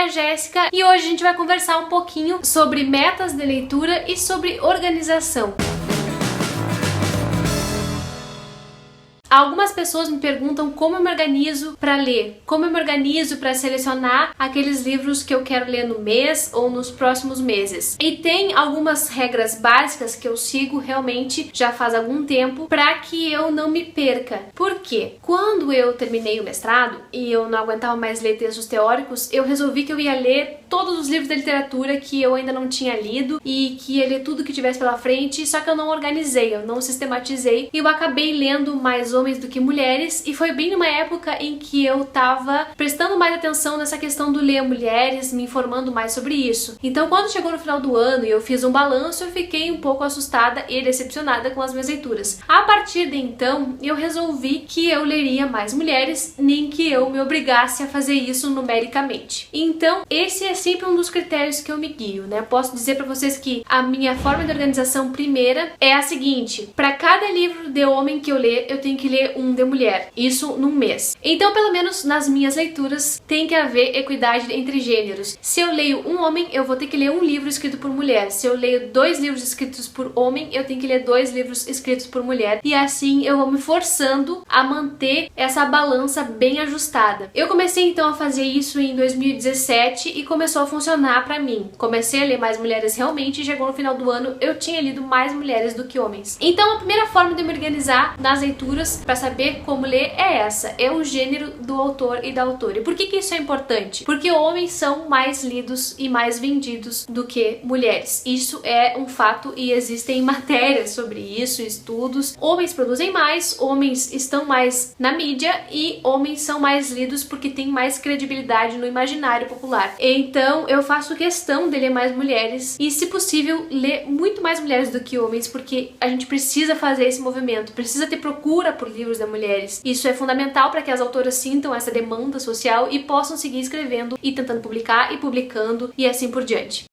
a Jéssica e hoje a gente vai conversar um pouquinho sobre metas de leitura e sobre organização. Algumas pessoas me perguntam como eu me organizo para ler, como eu me organizo para selecionar aqueles livros que eu quero ler no mês ou nos próximos meses. E tem algumas regras básicas que eu sigo realmente já faz algum tempo para que eu não me perca. Por quê? Quando eu terminei o mestrado e eu não aguentava mais ler textos teóricos, eu resolvi que eu ia ler todos os livros da literatura que eu ainda não tinha lido e que ia ler tudo que tivesse pela frente, só que eu não organizei, eu não sistematizei e eu acabei lendo mais homens do que mulheres, e foi bem numa época em que eu tava prestando mais atenção nessa questão do ler mulheres, me informando mais sobre isso. Então quando chegou no final do ano e eu fiz um balanço, eu fiquei um pouco assustada e decepcionada com as minhas leituras. A partir de então, eu resolvi que eu leria mais mulheres, nem que eu me obrigasse a fazer isso numericamente. Então esse é sempre um dos critérios que eu me guio, né? Posso dizer pra vocês que a minha forma de organização primeira é a seguinte: para cada livro de homem que eu ler, eu tenho que ler um de mulher, isso num mês. Então, pelo menos nas minhas leituras, tem que haver equidade entre gêneros. Se eu leio um homem, eu vou ter que ler um livro escrito por mulher. Se eu leio 2 livros escritos por homem, eu tenho que ler 2 livros escritos por mulher. E assim eu vou me forçando a manter essa balança bem ajustada. Eu comecei então a fazer isso em 2017 e começou a funcionar pra mim. Comecei a ler mais mulheres realmente e chegou no final do ano eu tinha lido mais mulheres do que homens. Então a primeira forma de me organizar nas leituras para saber como ler é essa, é o gênero do autor e da autora. E por que isso é importante? Porque homens são mais lidos e mais vendidos do que mulheres. Isso é um fato e existem matérias sobre isso, estudos. Homens produzem mais, homens estão mais na mídia e homens são mais lidos porque têm mais credibilidade no imaginário popular. Então eu faço questão de ler mais mulheres e, se possível, ler muito mais mulheres do que homens, porque a gente precisa fazer esse movimento, precisa ter procura por livros de mulheres. Isso é fundamental para que as autoras sintam essa demanda social e possam seguir escrevendo e tentando publicar e publicando e assim por diante.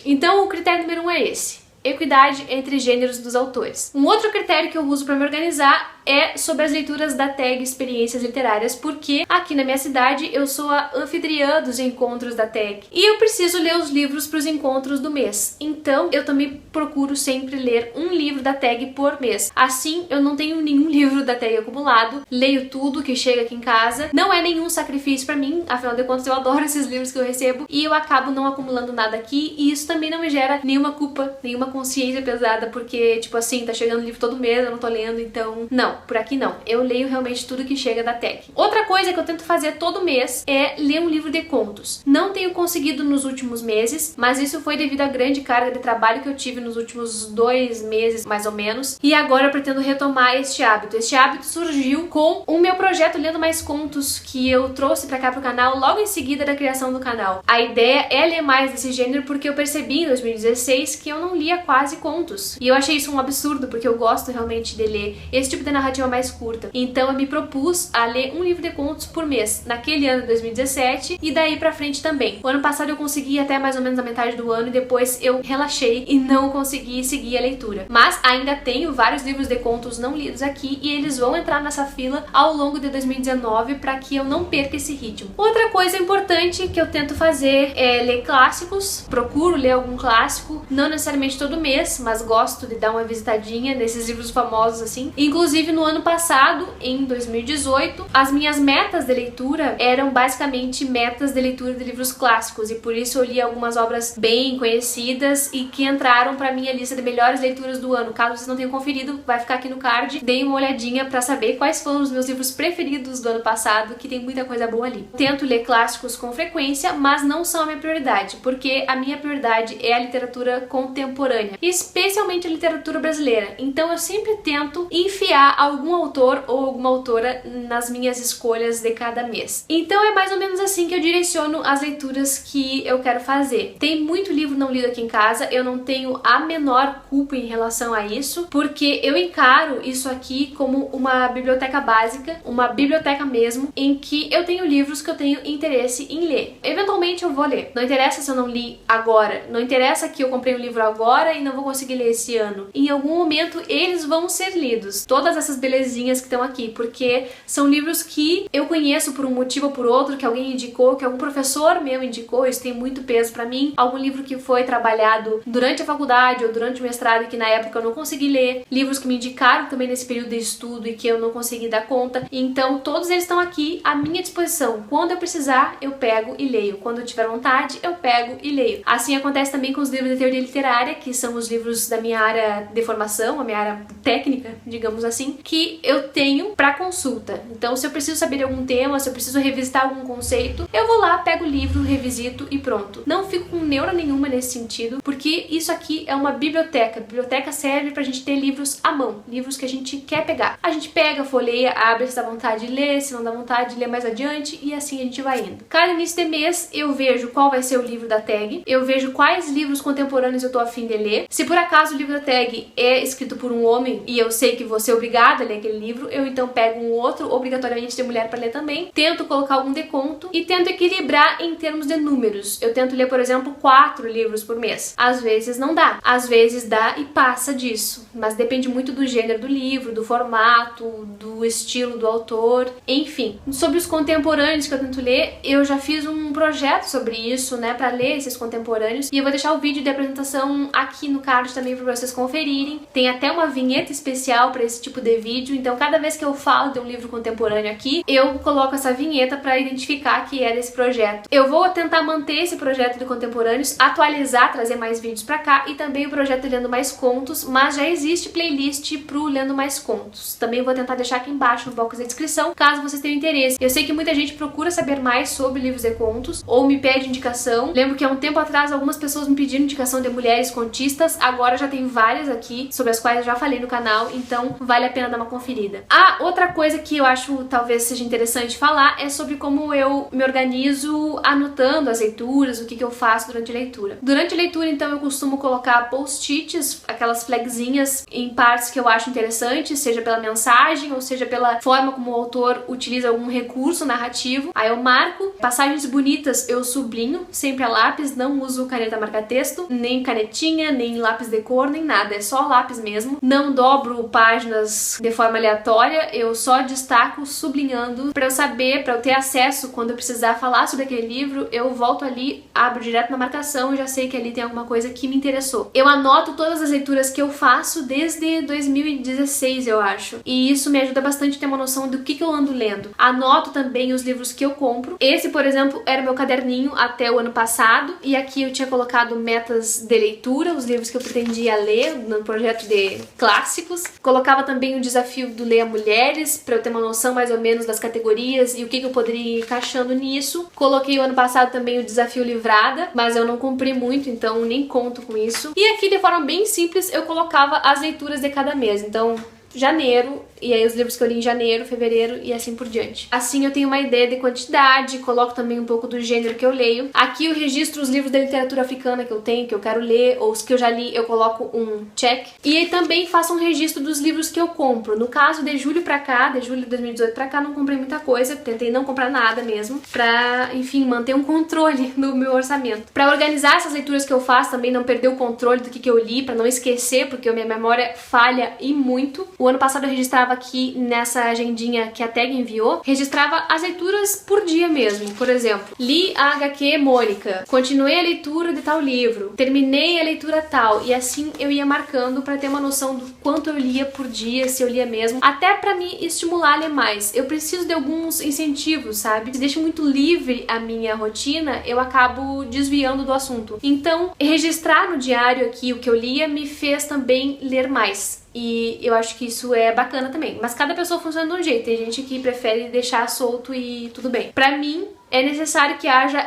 Então o critério número 1 é esse: equidade entre gêneros dos autores. Um outro critério que eu uso para me organizar é sobre as leituras da tag Experiências Literárias, porque aqui na minha cidade eu sou a anfitriã dos encontros da tag e eu preciso ler os livros para os encontros do mês. Então eu também procuro sempre ler um livro da tag por mês. Assim eu não tenho nenhum livro da tag acumulado, leio tudo que chega aqui em casa. Não é nenhum sacrifício para mim, afinal de contas eu adoro esses livros que eu recebo e eu acabo não acumulando nada aqui, e isso também não me gera nenhuma culpa, nenhuma consciência pesada, porque tipo assim, tá chegando livro todo mês, eu não tô lendo, então não, por aqui não. Eu leio realmente tudo que chega da tag. Outra coisa que eu tento fazer todo mês é ler um livro de contos. Não tenho conseguido nos últimos meses, mas isso foi devido à grande carga de trabalho que eu tive nos últimos 2 meses, mais ou menos, e agora eu pretendo retomar este hábito. Este hábito surgiu com o meu projeto Lendo Mais Contos, que eu trouxe pra cá pro canal logo em seguida da criação do canal. A ideia é ler mais desse gênero porque eu percebi em 2016 que eu não lia quase contos. E eu achei isso um absurdo, porque eu gosto realmente de ler esse tipo de narrativa mais curta. Então eu me propus a ler um livro de contos por mês, naquele ano de 2017, e daí pra frente também. O ano passado eu consegui até mais ou menos a metade do ano, e depois eu relaxei e não consegui seguir a leitura. Mas ainda tenho vários livros de contos não lidos aqui, e eles vão entrar nessa fila ao longo de 2019 para que eu não perca esse ritmo. Outra coisa importante que eu tento fazer é ler clássicos. Procuro ler algum clássico, não necessariamente todo mês, mas gosto de dar uma visitadinha nesses livros famosos assim. Inclusive no ano passado, em 2018, as minhas metas de leitura eram basicamente metas de leitura de livros clássicos, e por isso eu li algumas obras bem conhecidas e que entraram pra minha lista de melhores leituras do ano. Caso vocês não tenham conferido, vai ficar aqui no card. Deem uma olhadinha pra saber quais foram os meus livros preferidos do ano passado, que tem muita coisa boa ali. Tento ler clássicos com frequência, mas não são a minha prioridade, porque a minha prioridade é a literatura contemporânea, especialmente a literatura brasileira. Então eu sempre tento enfiar algum autor ou alguma autora nas minhas escolhas de cada mês. Então é mais ou menos assim que eu direciono as leituras que eu quero fazer. Tem muito livro não lido aqui em casa, eu não tenho a menor culpa em relação a isso, porque eu encaro isso aqui como uma biblioteca básica, uma biblioteca mesmo, em que eu tenho livros que eu tenho interesse em ler. Eventualmente eu vou ler. Não interessa se eu não li agora, não interessa que eu comprei um livro agora e não vou conseguir ler esse ano. Em algum momento eles vão ser lidos. Todas essas belezinhas que estão aqui, porque são livros que eu conheço por um motivo ou por outro, que alguém indicou, que algum professor meu indicou, isso tem muito peso pra mim. Algum livro que foi trabalhado durante a faculdade ou durante o mestrado e que na época eu não consegui ler. Livros que me indicaram também nesse período de estudo e que eu não consegui dar conta. Então todos eles estão aqui à minha disposição. Quando eu precisar, eu pego e leio. Quando eu tiver vontade, eu pego e leio. Assim acontece também com os livros de teoria literária, que são os livros da minha área de formação, a minha área técnica, digamos assim, que eu tenho para consulta. Então, se eu preciso saber de algum tema, se eu preciso revisitar algum conceito, eu vou lá, pego o livro, revisito e pronto. Não fico com neura nenhuma nesse sentido, porque isso aqui é uma biblioteca. Biblioteca serve pra gente ter livros à mão, livros que a gente quer pegar. A gente pega, folheia, abre se dá vontade de ler, se não dá vontade de ler mais adiante e assim a gente vai indo. Cada início de mês eu vejo qual vai ser o livro da tag, eu vejo quais livros contemporâneos eu tô a fim de ler. Se por acaso o livro da tag é escrito por um homem e eu sei que vou ser obrigada a ler aquele livro, eu então pego um outro, obrigatoriamente de mulher para ler também, tento colocar algum desconto e tento equilibrar em termos de números. Eu tento ler, por exemplo, 4 livros por mês. Às vezes não dá, às vezes dá e passa disso, mas depende muito do gênero do livro, do formato, do estilo do autor, enfim. Sobre os contemporâneos que eu tento ler, eu já fiz um projeto sobre isso, né, para ler esses contemporâneos, e eu vou deixar o vídeo de apresentação aqui no card também para vocês conferirem. Tem até uma vinheta especial para esse tipo de vídeo, então cada vez que eu falo de um livro contemporâneo aqui, eu coloco essa vinheta para identificar que é desse projeto. Eu vou tentar manter esse projeto de contemporâneos, atualizar, trazer mais vídeos para cá, e também o projeto de Lendo Mais Contos, mas já existe playlist pro Lendo Mais Contos. Também vou tentar deixar aqui embaixo no box da descrição, caso vocês tenham interesse. Eu sei que muita gente procura saber mais sobre livros de contos, ou me pede indicação. Lembro que há um tempo atrás algumas pessoas me pediram indicação de mulheres contistas, agora já tem várias aqui, sobre as quais eu já falei no canal, então vale a pena dar uma conferida. Ah, outra coisa que eu acho talvez seja interessante falar é sobre como eu me organizo anotando as leituras, o que eu faço durante a leitura. Durante a leitura, então, eu costumo colocar post-its, aquelas flagzinhas em partes que eu acho interessantes, seja pela mensagem ou seja pela forma como o autor utiliza algum recurso narrativo. Aí eu marco. Passagens bonitas eu sublinho, sempre a lápis, não uso caneta marca-texto, nem canetinha, nem lápis de cor, nem nada, é só lápis mesmo. Não dobro páginas de forma aleatória, eu só destaco sublinhando pra eu saber, pra eu ter acesso quando eu precisar falar sobre aquele livro, eu volto ali, abro direto na marcação e já sei que ali tem alguma coisa que me interessou. Eu anoto todas as leituras que eu faço desde 2016, eu acho, e isso me ajuda bastante a ter uma noção do que eu ando lendo. Anoto também os livros que eu compro. Esse, por exemplo, era meu caderninho até o ano passado, e aqui eu tinha colocado metas de leitura, os livros que eu pretendia ler no projeto de clássicos. Colocava também o desafio do Leia Mulheres, pra eu ter uma noção mais ou menos das categorias e o que eu poderia ir encaixando nisso. Coloquei o ano passado também o desafio Livrada, mas eu não cumpri muito, então nem conto com isso. E aqui, de forma bem simples, eu colocava as leituras de cada mês. Então, janeiro, e aí os livros que eu li em janeiro, fevereiro e assim por diante. Assim eu tenho uma ideia de quantidade, coloco também um pouco do gênero que eu leio. Aqui eu registro os livros da literatura africana que eu tenho, que eu quero ler, ou os que eu já li eu coloco um check. E aí também faço um registro dos livros que eu compro. No caso de julho pra cá, de julho de 2018 pra cá, não comprei muita coisa, tentei não comprar nada mesmo, pra, enfim, manter um controle no meu orçamento. Pra organizar essas leituras que eu faço, também não perder o controle do que eu li, pra não esquecer, porque a minha memória falha e muito. O ano passado eu registrava aqui nessa agendinha que a tag enviou, registrava as leituras por dia mesmo. Por exemplo, li a HQ Mônica, continuei a leitura de tal livro, terminei a leitura tal, e assim eu ia marcando pra ter uma noção do quanto eu lia por dia, se eu lia mesmo, até pra me estimular a ler mais. Eu preciso de alguns incentivos, sabe? Se deixo muito livre a minha rotina, eu acabo desviando do assunto. Então, registrar no diário aqui o que eu lia me fez também ler mais. E eu acho que isso é bacana também. Mas cada pessoa funciona de um jeito. Tem gente que prefere deixar solto e tudo bem. Pra mim, é necessário que haja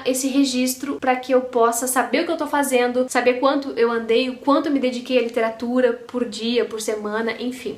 esse registro para que eu possa saber o que eu tô fazendo, saber quanto eu andei, o quanto eu me dediquei à literatura por dia, por semana, enfim.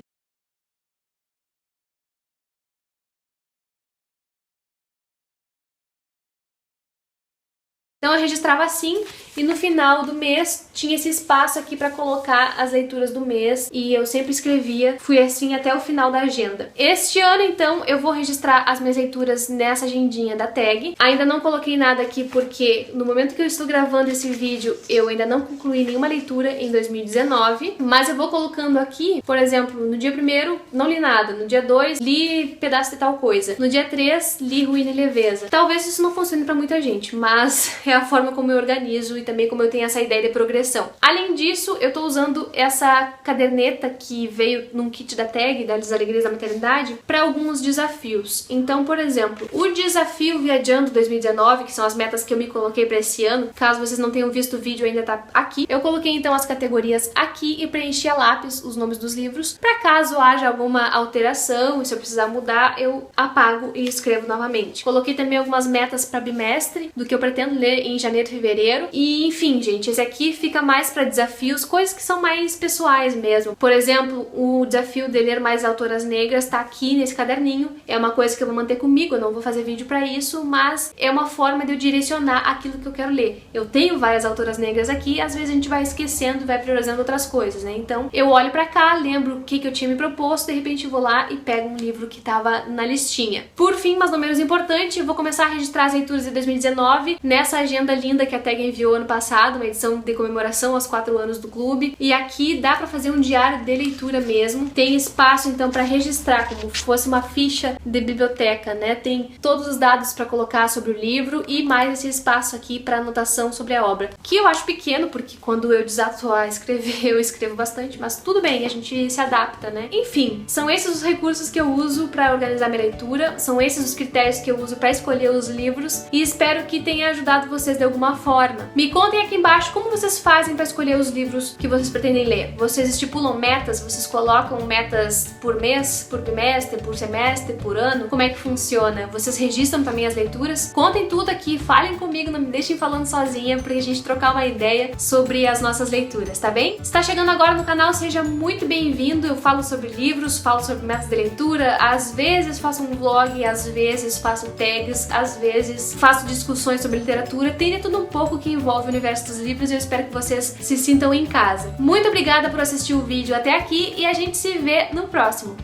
Então eu registrava assim e no final do mês tinha esse espaço aqui pra colocar as leituras do mês e eu sempre escrevia, fui assim até o final da agenda. Este ano então eu vou registrar as minhas leituras nessa agendinha da tag. Ainda não coloquei nada aqui porque no momento que eu estou gravando esse vídeo eu ainda não concluí nenhuma leitura em 2019, mas eu vou colocando aqui, por exemplo, no dia 1º não li nada, no dia 2 li pedaço de tal coisa, no dia 3 li Ruína e Leveza. Talvez isso não funcione pra muita gente, mas é a forma como eu organizo e também como eu tenho essa ideia de progressão. Além disso, eu tô usando essa caderneta que veio num kit da tag, das Alegrias da Maternidade, para alguns desafios. Então, por exemplo, o desafio Viajando 2019, que são as metas que eu me coloquei para esse ano, caso vocês não tenham visto o vídeo, ainda tá aqui. Eu coloquei então as categorias aqui e preenchi a lápis os nomes dos livros, para caso haja alguma alteração e se eu precisar mudar, eu apago e escrevo novamente. Coloquei também algumas metas para bimestre, do que eu pretendo ler em janeiro e fevereiro. E enfim, gente, esse aqui fica mais para desafios, coisas que são mais pessoais mesmo. Por exemplo, o desafio de ler mais autoras negras tá aqui nesse caderninho. É uma coisa que eu vou manter comigo, eu não vou fazer vídeo para isso, mas é uma forma de eu direcionar aquilo que eu quero ler. Eu tenho várias autoras negras aqui, às vezes a gente vai esquecendo, vai priorizando outras coisas, né? Então eu olho pra cá, lembro o que eu tinha me proposto, de repente vou lá e pego um livro que tava na listinha. Por fim, mas não menos importante, eu vou começar a registrar as leituras de 2019 nessa agenda linda que a tag enviou ano passado, uma edição de comemoração aos 4 anos do clube. E aqui dá pra fazer um diário de leitura mesmo. Tem espaço então pra registrar como se fosse uma ficha de biblioteca, né? Tem todos os dados pra colocar sobre o livro e mais esse espaço aqui pra anotação sobre a obra, que eu acho pequeno porque quando eu desato a escrever eu escrevo bastante, mas tudo bem, a gente se adapta, né? Enfim, são esses os recursos que eu uso pra organizar minha leitura, são esses os critérios que eu uso pra escolher os livros e espero que tenha ajudado vocês de alguma forma. Me contem aqui embaixo como vocês fazem pra escolher os livros que vocês pretendem ler. Vocês estipulam metas? Vocês colocam metas por mês, por bimestre, por semestre, por ano? Como é que funciona? Vocês registram pra mim as leituras? Contem tudo aqui, falem comigo, não me deixem falando sozinha pra gente trocar uma ideia sobre as nossas leituras, tá bem? Se tá chegando agora no canal, seja muito bem-vindo. Eu falo sobre livros, falo sobre metas de leitura, às vezes faço um vlog, às vezes faço tags, às vezes faço discussões sobre literatura, tem de tudo um pouco que envolve o universo dos livros e eu espero que vocês se sintam em casa. Muito obrigada por assistir o vídeo até aqui e a gente se vê no próximo.